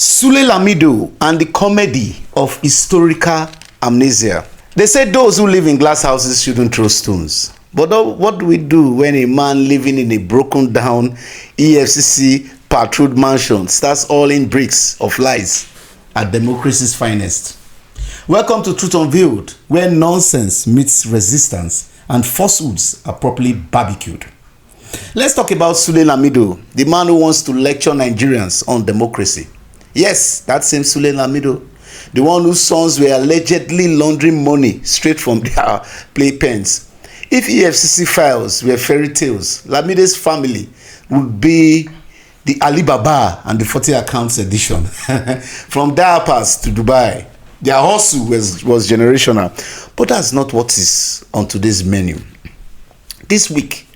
Sule Lamido and the comedy of historical amnesia. They say those who live in glass houses shouldn't throw stones. But what do we do when a man living in a broken down EFCC patrolled mansion starts hauling bricks of lies at democracy's finest? Welcome to Truth Unveiled, where nonsense meets resistance and falsehoods are properly barbecued. Let's talk about Sule Lamido, the man who wants to lecture Nigerians on democracy. Yes, that same Sule Lamido, the one whose sons were allegedly laundering money straight from their playpens. If EFCC files were fairy tales, Lamido's family would be the Alibaba and the 40 accounts edition. From diapers to Dubai, their hustle was generational. But that's not what is on today's menu. This week,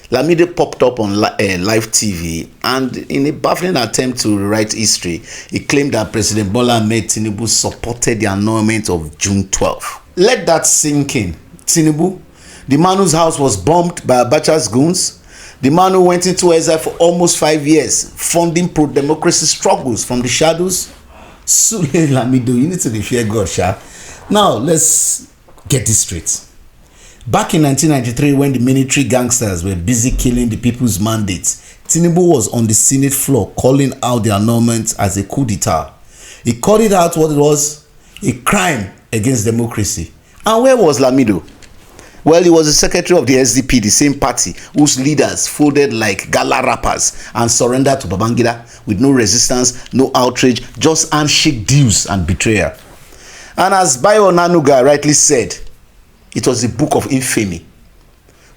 Lamido popped up on live TV, and in a baffling attempt to rewrite history, he claimed that President Bola Ahmed Tinubu supported the annulment of June 12. Let that sink in. Tinubu, the man whose house was bombed by Abacha's goons, the man who went into exile for almost 5 years, funding pro-democracy struggles from the shadows. Sule Lamido, you need to be fear God, Sha. Now, let's get this straight. Back in 1993, when the military gangsters were busy killing the people's mandates, Tinubu was on the Senate floor calling out the annulment as a coup d'etat. He called it out what it was, a crime against democracy. And where was Lamido? Well, he was the secretary of the SDP, the same party whose leaders folded like gala rappers and surrendered to Babangida with no resistance, no outrage, just handshake deals and betrayal. And as Bayo Nanuga rightly said, it was a book of infamy,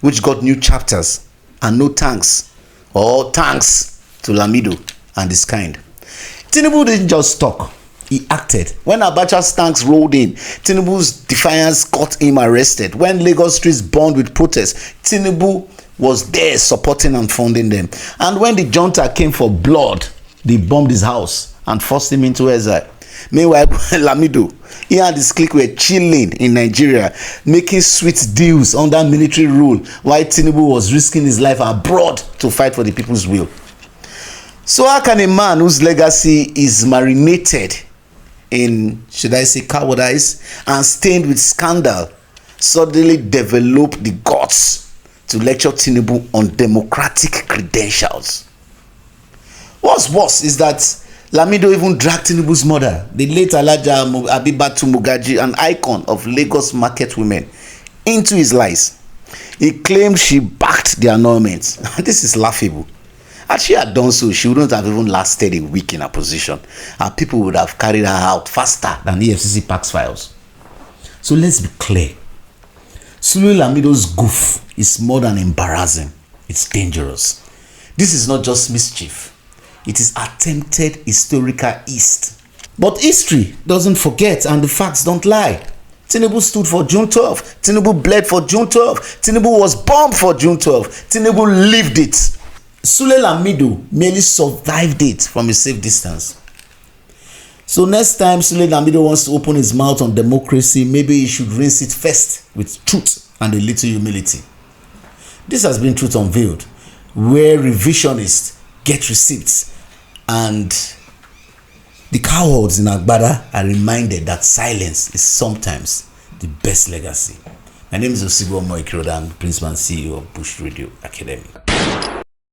which got new chapters and no thanks or thanks to Lamido and his kind. Tinubu didn't just talk, he acted. When Abacha's tanks rolled in, Tinubu's defiance got him arrested. When Lagos streets burned with protests, Tinubu was there supporting and funding them. And when the junta came for blood, they bombed his house and forced him into exile. Meanwhile, Lamido, he and his clique were chilling in Nigeria, making sweet deals under military rule, while Tinubu was risking his life abroad to fight for the people's will. So how can a man whose legacy is marinated in, should I say, cowardice and stained with scandal, suddenly develop the guts to lecture Tinubu on democratic credentials? What's worse is that Lamido even dragged Tinubu's mother, the late Alaja Abibatu Mugaji, an icon of Lagos market women, into his lies. He claimed she backed the annulment. This is laughable. Had she had done so, she wouldn't have even lasted a week in her position. Her people would have carried her out faster than EFCC PAX files. So let's be clear. Sule Lamido's goof is more than embarrassing. It's dangerous. This is not just mischief. It is attempted historical East. But history doesn't forget and the facts don't lie. Tinubu stood for June 12. Tinubu bled for June 12. Tinubu was bombed for June 12. Tinubu lived it. Sule Lamido merely survived it from a safe distance. So next time Sule Lamido wants to open his mouth on democracy, maybe he should rinse it first with truth and a little humility. This has been Truth Unveiled, where revisionists get receipts and the cowards in Agbada are reminded that silence is sometimes the best legacy. My name is Osigo Moikiroda, I'm Principal and CEO of Bush Radio Academy.